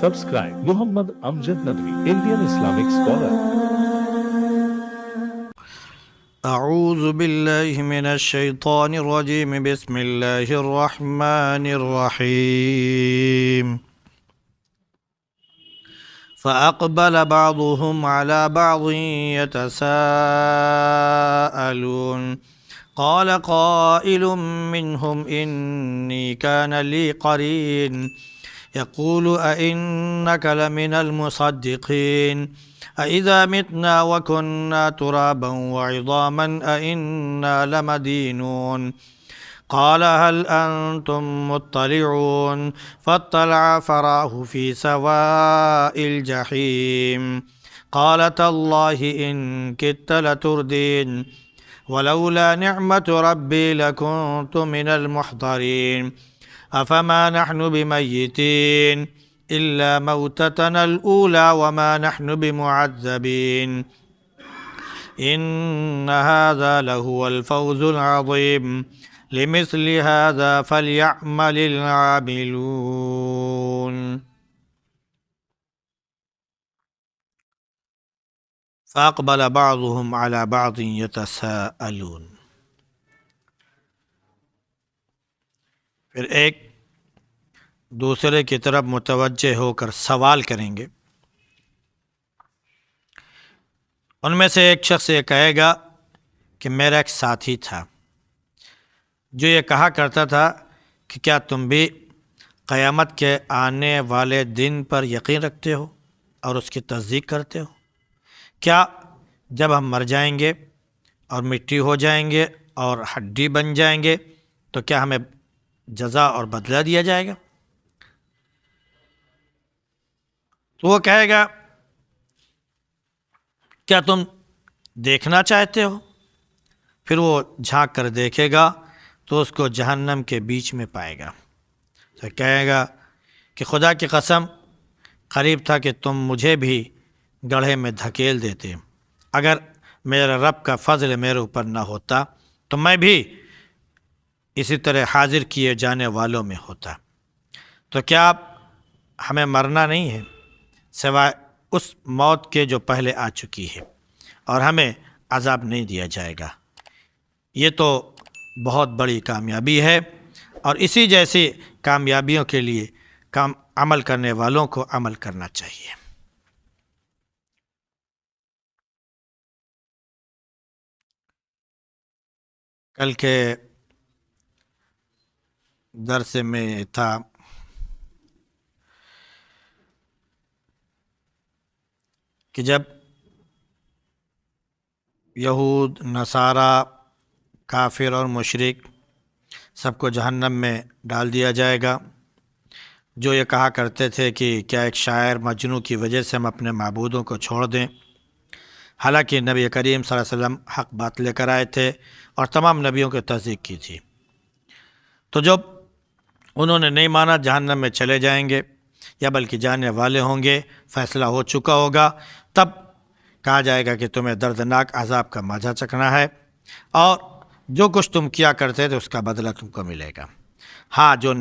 Subscribe Muhammad Amjad Nadwi, Indian Islamic scholar. أعوذ بالله من الشيطان الرجيم بسم الله الرحمن الرحيم فأقبل بعضهم على بعض يتساءلون قال قائل منهم إني كان لي قرين يقول أئنك لمن المصدقين أإذا متنا وكنا ترابا وعظاما أئنا لمدينون قال هل أنتم مطلعون فاطلع فراه في سواء الجحيم قال تالله إن كدت لتردين ولولا نعمة ربي لكنت من المحضرين أفما نحن بميتين إلا موتتنا الأولى وما نحن بمعذبين إن هذا لهو الفوز العظيم لمثل هذا فليعمل العاملون فأقبل بعضهم على بعض يتساءلون. پھر ایک دوسرے کی طرف متوجہ ہو کر سوال کریں گے. ان میں سے ایک شخص یہ کہے گا کہ میرا ایک ساتھی تھا جو یہ کہا کرتا تھا کہ کیا تم بھی قیامت کے آنے والے دن پر یقین رکھتے ہو اور اس کی تصدیق کرتے ہو؟ کیا جب ہم مر جائیں گے اور مٹی ہو جائیں گے اور ہڈی بن جائیں گے تو کیا ہمیں جزا اور بدلہ دیا جائے گا؟ تو وہ کہے گا کیا تم دیکھنا چاہتے ہو؟ پھر وہ جھانک کر دیکھے گا تو اس کو جہنم کے بیچ میں پائے گا. تو کہے گا کہ خدا کی قسم قریب تھا کہ تم مجھے بھی گڑھے میں دھکیل دیتے. اگر میرے رب کا فضل میرے اوپر نہ ہوتا تو میں بھی اسی طرح حاضر کیے جانے والوں میں ہوتا. تو کیا ہمیں مرنا نہیں ہے سوائے اس موت کے جو پہلے آ چکی ہے اور ہمیں عذاب نہیں دیا جائے گا؟ یہ تو بہت بڑی کامیابی ہے اور اسی جیسی کامیابیوں کے لیے عمل کرنے والوں کو عمل کرنا چاہیے. کل کے درس میں تھا کہ جب یہود، نصارہ، کافر اور مشرک سب کو جہنم میں ڈال دیا جائے گا، جو یہ کہا کرتے تھے کہ کیا ایک شاعر مجنوں کی وجہ سے ہم اپنے معبودوں کو چھوڑ دیں، حالانکہ نبی کریم صلی اللہ علیہ وسلم حق بات لے کر آئے تھے اور تمام نبیوں کی تصدیق کی تھی. تو جب انہوں نے نہیں مانا جہنم میں چلے جائیں گے یا بلکہ جانے والے ہوں گے، فیصلہ ہو چکا ہوگا، تب کہا جائے گا کہ تمہیں دردناک عذاب کا مزہ چکھنا ہے اور جو کچھ تم کیا کرتے تھے اس کا بدلہ تم کو ملے گا. ہاں، جو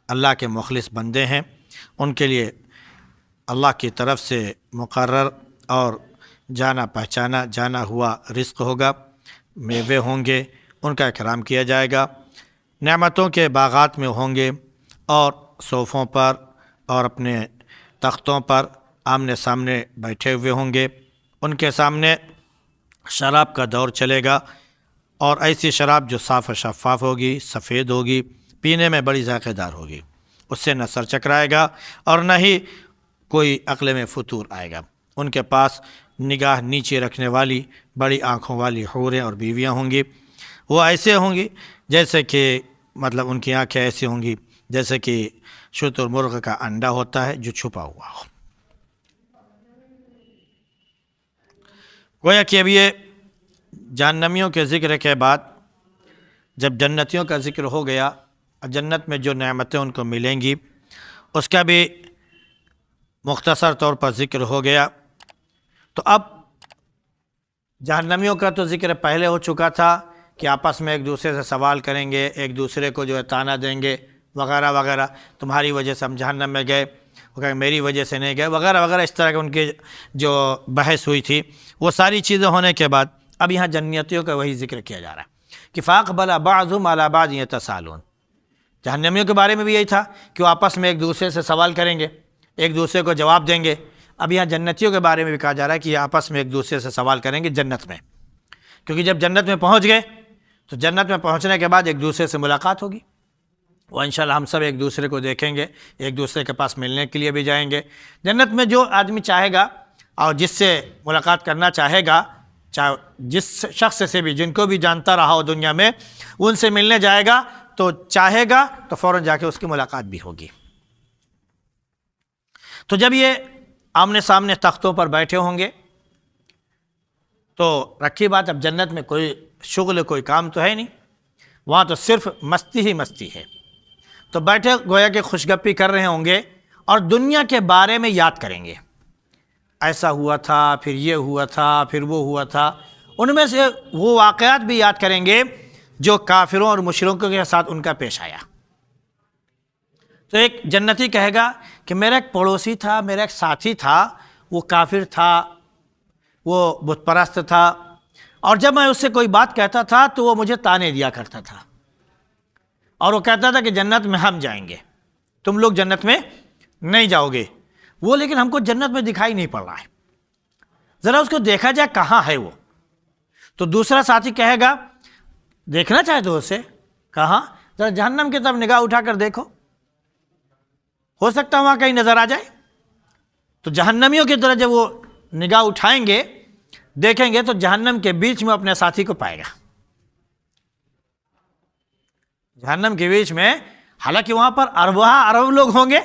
اللہ کے مخلص بندے ہیں ان کے لیے اللہ کی طرف سے مقرر اور جانا پہچانا جانا ہوا رزق ہوگا، میوے ہوں گے، ان کا اکرام کیا جائے گا، نعمتوں کے باغات میں ہوں گے اور صوفوں پر اور اپنے تختوں پر آمنے سامنے بیٹھے ہوئے ہوں گے. ان کے سامنے شراب کا دور چلے گا اور ایسی شراب جو صاف و شفاف ہوگی، سفید ہوگی، پینے میں بڑی ذائقہ دار ہوگی. اس سے نہ سر چکرائے گا اور نہ ہی کوئی عقل میں فطور آئے گا. ان کے پاس نگاہ نیچے رکھنے والی بڑی آنکھوں والی حوریں اور بیویاں ہوں گی. وہ ایسے ہوں گی جیسے کہ ان کی آنکھیں ایسی ہوں گی جیسے کہ شتر مرغ کا انڈا ہوتا ہے جو چھپا ہوا ہو. گویا کہ اب یہ جہنمیوں کے ذکر کے بعد جب جنتیوں کا ذکر ہو گیا اور جنت میں جو نعمتیں ان کو ملیں گی اس کا بھی مختصر طور پر ذکر ہو گیا. تو اب جہنمیوں کا تو ذکر پہلے ہو چکا تھا کہ آپس میں ایک دوسرے سے سوال کریں گے، ایک دوسرے کو جو ہے تانا دیں گے وغیرہ وغیرہ، تمہاری وجہ سے ہم جہنم میں گئے. وہ کہا میری وجہ سے نہیں گئے وغیرہ وغیرہ، اس طرح کے ان کی جو بحث ہوئی تھی، وہ ساری چیزیں ہونے کے بعد اب یہاں جنتیوں کا وہی ذکر کیا جا رہا ہے کہ فاقبل بعضهم علی بعض یتساءلون۔ جہنمیوں کے بارے میں بھی یہی تھا کہ وہ آپس میں ایک دوسرے سے سوال کریں گے، ایک دوسرے کو جواب دیں گے۔ اب یہاں جنتیوں کے بارے میں بھی کہا جا رہا ہے کہ یہ آپس میں ایک دوسرے سے سوال کریں گے جنت میں، کیونکہ جب جنت میں پہنچ گئے تو جنت میں پہنچنے کے بعد ایک دوسرے سے ملاقات ہوگی، وہ انشاءاللہ ہم سب ایک دوسرے کو دیکھیں گے، ایک دوسرے کے پاس ملنے کے لیے بھی جائیں گے۔ جنت میں جو آدمی چاہے گا اور جس سے ملاقات کرنا چاہے گا، چاہے جس شخص سے بھی، جن کو بھی جانتا رہا ہو دنیا میں، ان سے ملنے جائے گا تو چاہے گا تو فوراً جا کے اس کی ملاقات بھی ہوگی۔ تو جب یہ آمنے سامنے تختوں پر بیٹھے ہوں گے تو رکھی بات، اب جنت میں کوئی شغل کوئی کام تو ہے نہیں، وہاں تو صرف مستی ہی مستی ہے۔ تو بیٹھے گویا کہ خوش گپی کر رہے ہوں گے اور دنیا کے بارے میں یاد کریں گے، ایسا ہوا تھا، پھر یہ ہوا تھا، پھر وہ ہوا تھا۔ ان میں سے وہ واقعات بھی یاد کریں گے جو کافروں اور مشرکوں کے ساتھ ان کا پیش آیا۔ تو ایک جنتی کہے گا کہ میرا ایک پڑوسی تھا، میرا ایک ساتھی تھا، وہ کافر تھا، وہ بت پرست تھا، اور جب میں اس سے کوئی بات کہتا تھا تو وہ مجھے طعنے دیا کرتا تھا، اور وہ کہتا تھا کہ جنت میں ہم جائیں گے، تم لوگ جنت میں نہیں جاؤ گے۔ وہ لیکن ہم کو جنت میں دکھائی نہیں پڑ رہا ہے، ذرا اس کو دیکھا جائے کہاں ہے وہ۔ تو دوسرا ساتھی کہے گا دیکھنا چاہے تو اسے کہاں، ذرا جہنم کی طرف نگاہ اٹھا کر دیکھو، ہو سکتا ہے وہاں کہیں نظر آ جائے۔ تو جہنمیوں کی طرح جب وہ نگاہ اٹھائیں گے، دیکھیں گے تو جہنم کے بیچ میں اپنے ساتھی کو پائے گا۔ جہنم کے بیچ میں، حالانکہ وہاں پر ارب لوگ ہوں گے،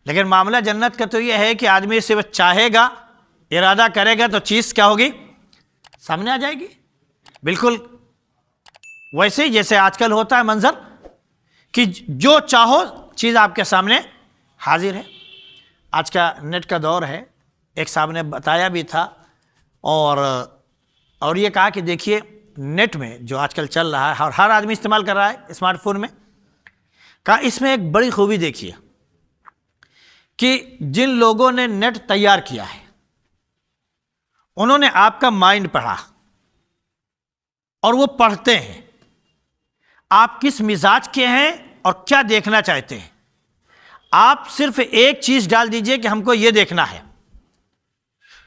لیکن معاملہ جنت کا تو یہ ہے کہ آدمی صرف چاہے گا، ارادہ کرے گا تو چیز کیا ہوگی، سامنے آ جائے گی۔ بالکل ویسے ہی جیسے آج کل ہوتا ہے منظر کہ جو چاہو چیز آپ کے سامنے حاضر ہے۔ آج کا نیٹ کا دور ہے، ایک صاحب نے بتایا بھی تھا اور یہ کہا کہ دیکھیے نیٹ میں جو آج کل چل رہا ہے اور ہر آدمی استعمال کر رہا ہے اسمارٹ فون میں، کہا اس میں ایک بڑی خوبی دیکھیے کہ جن لوگوں نے نیٹ تیار کیا ہے انہوں نے آپ کا مائنڈ پڑھا، اور وہ پڑھتے ہیں آپ کس مزاج کے ہیں اور کیا دیکھنا چاہتے ہیں۔ آپ صرف ایک چیز ڈال دیجئے کہ ہم کو یہ دیکھنا ہے،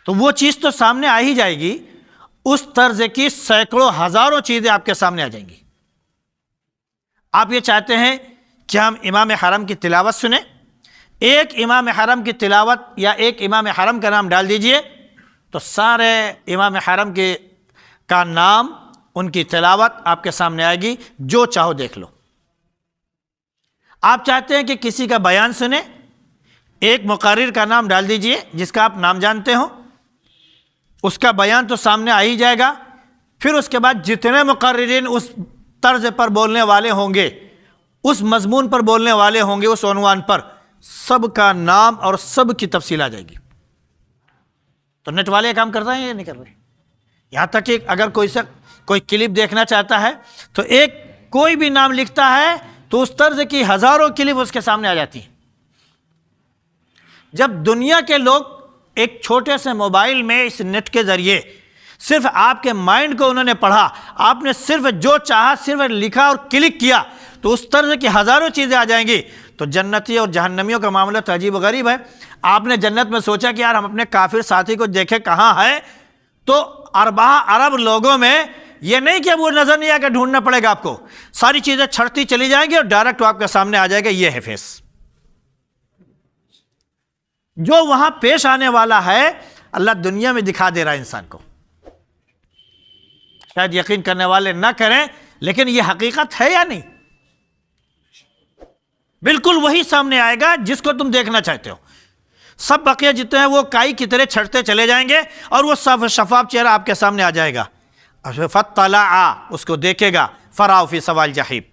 تو وہ چیز تو سامنے آ ہی جائے گی، اس طرز کی سینکڑوں ہزاروں چیزیں آپ کے سامنے آ جائیں گی۔ آپ یہ چاہتے ہیں کہ ہم امام حرم کی تلاوت سنیں، ایک امام حرم کی تلاوت یا ایک امام حرم کا نام ڈال دیجئے تو سارے امام حرم کے کا نام، ان کی تلاوت آپ کے سامنے آئے گی، جو چاہو دیکھ لو۔ آپ چاہتے ہیں کہ کسی کا بیان سنیں، ایک مقرر کا نام ڈال دیجئے جس کا آپ نام جانتے ہو، اس کا بیان تو سامنے آ ہی جائے گا۔ پھر اس کے بعد جتنے مقررین اس طرز پر بولنے والے ہوں گے، اس مضمون پر بولنے والے ہوں گے، اس عنوان پر، سب کا نام اور سب کی تفصیل آ جائے گی۔ تو نیٹ والے کام کر رہے ہیں یا نہیں کر رہے؟ یہاں تک کہ اگر کوئی کلپ دیکھنا چاہتا ہے تو ایک کوئی بھی نام لکھتا ہے تو اس طرز کی ہزاروں کلپ اس کے سامنے آ جاتی ہیں۔ جب دنیا کے لوگ ایک چھوٹے سے موبائل میں اس نیٹ کے ذریعے صرف آپ کے مائنڈ کو انہوں نے پڑھا، آپ نے صرف جو چاہا صرف لکھا اور کلک کیا تو اس طرز کی ہزاروں چیزیں آ جائیں گی۔ تو جنتی اور جہنمیوں کا معاملہ تو عجیب و غریب ہے۔ آپ نے جنت میں سوچا کہ یار ہم اپنے کافر ساتھی کو دیکھیں کہاں ہے، تو ارب لوگوں میں یہ نہیں کہ وہ نظر نہیں آ کے ڈھونڈنا پڑے گا، آپ کو ساری چیزیں چھڑتی چلی جائیں گی اور ڈائریکٹ آپ کے سامنے آ جائے گا، یہ ہے فیس۔ جو وہاں پیش آنے والا ہے اللہ دنیا میں دکھا دے رہا ہے انسان کو۔ شاید یقین کرنے والے نہ کریں، لیکن یہ حقیقت ہے یا نہیں؟ بالکل وہی سامنے آئے گا جس کو تم دیکھنا چاہتے ہو۔ سب بقیہ جتنے ہیں وہ کائی کی طرح چھڑتے چلے جائیں گے اور وہ صاف شفاف چہرہ آپ کے سامنے آ جائے گا۔ فَاطَّلَعَ، اس کو دیکھے گا، فَرَأَهُ فِي سَوَاءِ الْجَحِيمِ،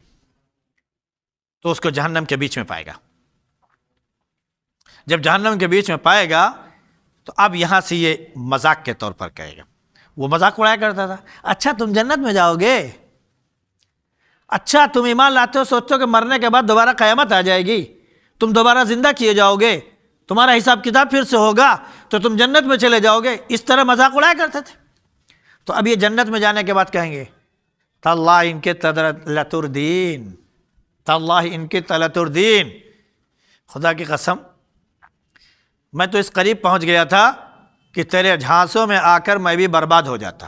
تو اس کو جہنم کے بیچ میں پائے گا۔ جب جہنم کے بیچ میں پائے گا تو اب یہاں سے یہ مذاق کے طور پر کہے گا، وہ مذاق اڑایا کرتا تھا، اچھا تم جنت میں جاؤ گے، اچھا تم ایمان لاتے ہو، سوچتے ہو کہ مرنے کے بعد دوبارہ قیامت آ جائے گی، تم دوبارہ زندہ کیے جاؤ گے، تمہارا حساب کتاب پھر سے ہوگا تو تم جنت میں چلے جاؤ گے، اس طرح مذاق اڑایا کرتے تھے۔ تو اب یہ جنت میں جانے کے بعد کہیں گے تاللہ ان کے لتردین، تاللہ ان کے لتردین، خدا کی قسم میں تو اس قریب پہنچ گیا تھا کہ تیرے جھانسوں میں آ کر میں بھی برباد ہو جاتا،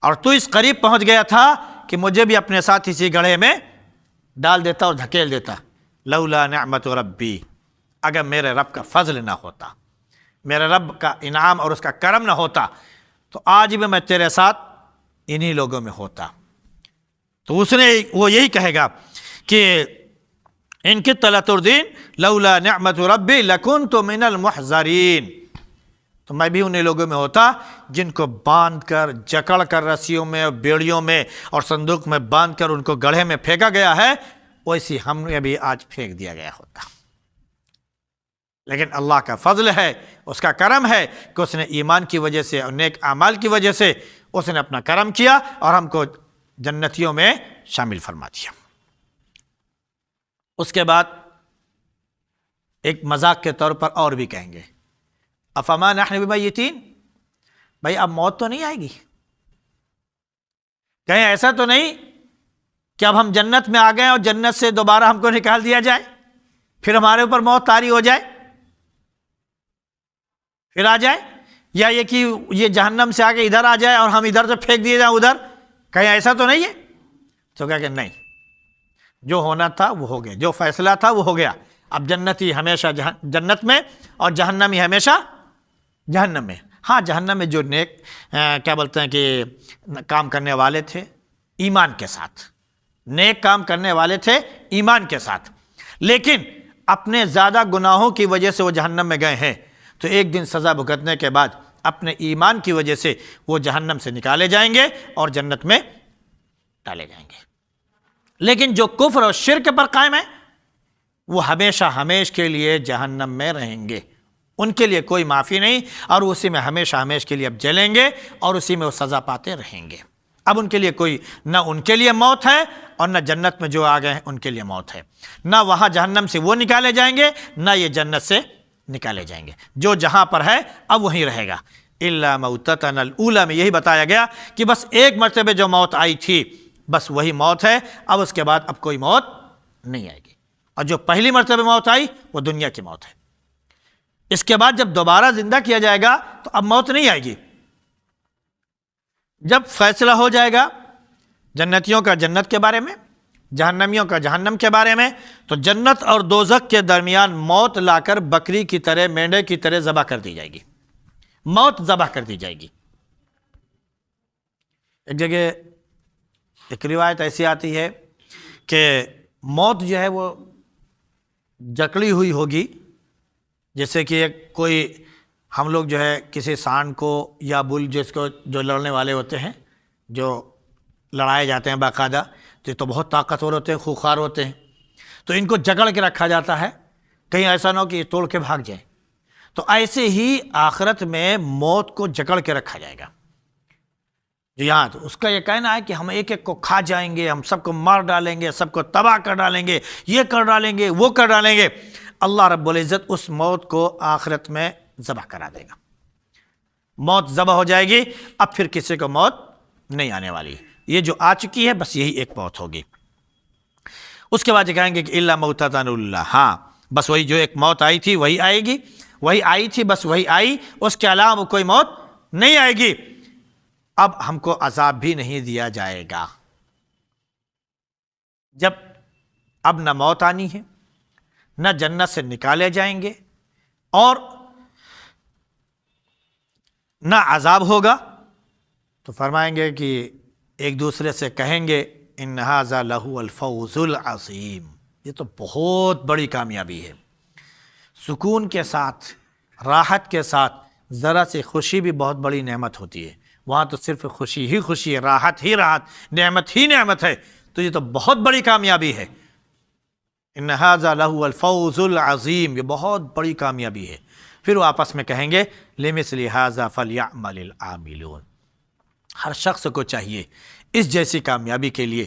اور تو اس قریب پہنچ گیا تھا کہ مجھے بھی اپنے ساتھ اسی گڑھے میں ڈال دیتا اور دھکیل دیتا۔ لولا نعمت ربی، اگر میرے رب کا فضل نہ ہوتا، میرے رب کا انعام اور اس کا کرم نہ ہوتا تو آج بھی میں تیرے ساتھ انہی لوگوں میں ہوتا۔ تو وہ یہی کہے گا کہ ان کی لتردین لولا نعمت ربی لکنت من المحضرین، تو میں بھی انہی لوگوں میں ہوتا جن کو باندھ کر جکڑ کر رسیوں میں اور بیڑیوں میں اور صندوق میں باندھ کر ان کو گڑھے میں پھینکا گیا ہے، ویسی ہم نے بھی آج پھینک دیا گیا ہوتا۔ لیکن اللہ کا فضل ہے، اس کا کرم ہے کہ اس نے ایمان کی وجہ سے اور نیک اعمال کی وجہ سے اس نے اپنا کرم کیا اور ہم کو جنتیوں میں شامل فرما دیا۔ اس کے بعد ایک مذاق کے طور پر اور بھی کہیں گے افما نحن بمیتین، بھائی اب موت تو نہیں آئے گی؟ کہیں ایسا تو نہیں کہ اب ہم جنت میں آ گئے اور جنت سے دوبارہ ہم کو نکال دیا جائے، پھر ہمارے اوپر موت طاری ہو جائے، پھر آ جائے، یا یہ کہ یہ جہنم سے آگے ادھر آ جائے اور ہم ادھر سے پھینک دیے جائیں ادھر، کہیں ایسا تو نہیں ہے؟ تو کہا کہ نہیں، جو ہونا تھا وہ ہو گیا، جو فیصلہ تھا وہ ہو گیا، اب جنتی ہمیشہ جنت میں اور جہنمی ہمیشہ جہنم میں۔ ہاں جہنم میں جو نیک کیا بولتے ہیں کہ کام کرنے والے تھے ایمان کے ساتھ، نیک کام کرنے والے تھے ایمان کے ساتھ، لیکن اپنے زیادہ گناہوں کی وجہ سے وہ جہنم میں گئے ہیں، تو ایک دن سزا بھگتنے کے بعد اپنے ایمان کی وجہ سے وہ جہنم سے نکالے جائیں گے اور جنت میں ڈالے جائیں گے۔ لیکن جو کفر اور شرک پر قائم ہے وہ ہمیشہ ہمیش کے لیے جہنم میں رہیں گے، ان کے لیے کوئی معافی نہیں، اور اسی میں ہمیشہ ہمیش کے لیے اب جلیں گے اور اسی میں وہ سزا پاتے رہیں گے۔ اب ان کے لیے کوئی نہ ان کے لیے موت ہے اور نہ جنت میں جو آ گئے ہیں ان کے لیے موت ہے، نہ وہاں جہنم سے وہ نکالے جائیں گے نہ یہ جنت سے نکالے جائیں گے، جو جہاں پر ہے اب وہیں رہے گا۔ الا موتتنا الاولی میں یہی بتایا گیا کہ بس ایک مرتبہ جو موت آئی تھی بس وہی موت ہے، اب اس کے بعد اب کوئی موت نہیں آئے گی، اور جو پہلی مرتبہ موت آئی وہ دنیا کی موت ہے۔ اس کے بعد جب دوبارہ زندہ کیا جائے گا تو اب موت نہیں آئے گی۔ جب فیصلہ ہو جائے گا جنتیوں کا جنت کے بارے میں، جہنمیوں کا جہنم کے بارے میں، تو جنت اور دوزخ کے درمیان موت لا کر بکری کی طرح مینڈے کی طرح ذبح کر دی جائے گی، موت ذبح کر دی جائے گی۔ ایک جگہ ایک روایت ایسی آتی ہے کہ موت جو ہے وہ جکڑی ہوئی ہوگی، جیسے کہ کوئی ہم لوگ جو ہے کسی سانڈ کو یا بل جس کو جو لڑنے والے ہوتے ہیں، جو لڑائے جاتے ہیں باقاعدہ، تو یہ تو بہت طاقتور ہوتے ہیں، خوخار ہوتے ہیں، تو ان کو جکڑ کے رکھا جاتا ہے کہیں ایسا نہ ہو کہ یہ توڑ کے بھاگ جائیں۔ تو ایسے ہی آخرت میں موت کو جکڑ کے رکھا جائے گا۔ جی ہاں، تو اس کا یہ کہنا ہے کہ ہم ایک ایک کو کھا جائیں گے، ہم سب کو مار ڈالیں گے، سب کو تباہ کر ڈالیں گے، یہ کر ڈالیں گے، وہ کر ڈالیں گے۔ اللہ رب العزت اس موت کو آخرت میں ذبح کرا دے گا، موت ذبح ہو جائے گی، اب پھر کسی کو موت نہیں آنے والی، یہ جو آ چکی ہے بس یہی ایک موت ہوگی۔ اس کے بعد یہ کہیں گے کہ الا موتتنا الاولی، ہاں بس وہی جو ایک موت آئی تھی وہی آئے گی، وہی آئی تھی بس وہی آئی، اس کے علاوہ کوئی موت نہیں آئے گی۔ اب ہم کو عذاب بھی نہیں دیا جائے گا۔ جب اب نہ موت آنی ہے، نہ جنت سے نکالے جائیں گے، اور نہ عذاب ہوگا، تو فرمائیں گے کہ ایک دوسرے سے کہیں گے ان ھذا لہو الفوز العظیم، یہ تو بہت بڑی کامیابی ہے۔ سکون کے ساتھ، راحت کے ساتھ، ذرا سی خوشی بھی بہت بڑی نعمت ہوتی ہے، وہاں تو صرف خوشی ہی خوشی ہے، راحت ہی راحت، نعمت ہی نعمت ہے، تو یہ تو بہت بڑی کامیابی ہے۔ ان ھذا لہو الفوز العظیم، یہ بہت بڑی کامیابی ہے۔ پھر وہ آپس میں کہیں گے لمثل ھذا فلیعمل العاملون، ہر شخص کو چاہیے اس جیسی کامیابی کے لیے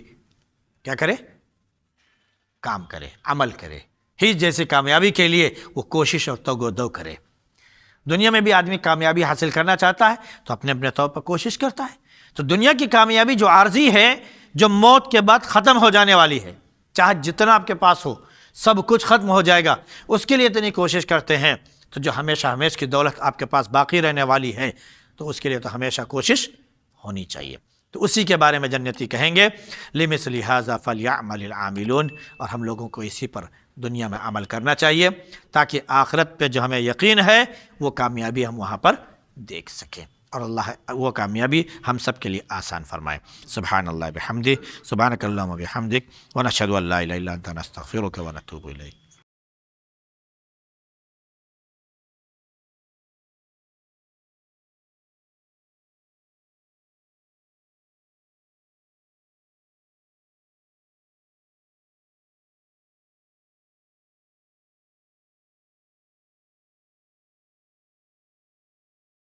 کیا کرے؟ کام کرے، عمل کرے، ہی جیسے کامیابی کے لیے وہ کوشش اور توگ و دو کرے۔ دنیا میں بھی آدمی کامیابی حاصل کرنا چاہتا ہے تو اپنے اپنے طور پر کوشش کرتا ہے۔ تو دنیا کی کامیابی جو عارضی ہے، جو موت کے بعد ختم ہو جانے والی ہے، چاہے جتنا آپ کے پاس ہو سب کچھ ختم ہو جائے گا، اس کے لیے اتنی کوشش کرتے ہیں۔ تو جو ہمیشہ ہمیشہ کی دولت آپ کے پاس باقی رہنے والی ہے، تو اس کے لیے تو ہمیشہ کوشش ہونی چاہیے۔ تو اسی کے بارے میں جنتی کہیں گے لِمِثْلِ هَذَا فَلْيَعْمَلِ الْعَامِلُونَ، اور ہم لوگوں کو اسی پر دنیا میں عمل کرنا چاہیے تاکہ آخرت پہ جو ہمیں یقین ہے وہ کامیابی ہم وہاں پر دیکھ سکیں، اور اللہ وہ کامیابی ہم سب کے لیے آسان فرمائے۔ سبحان اللہ بحمدہ، سبحانک اللہم وبحمدک، ونشہد ان لا الہ الا انت، نستغفرک ونتوب الیک۔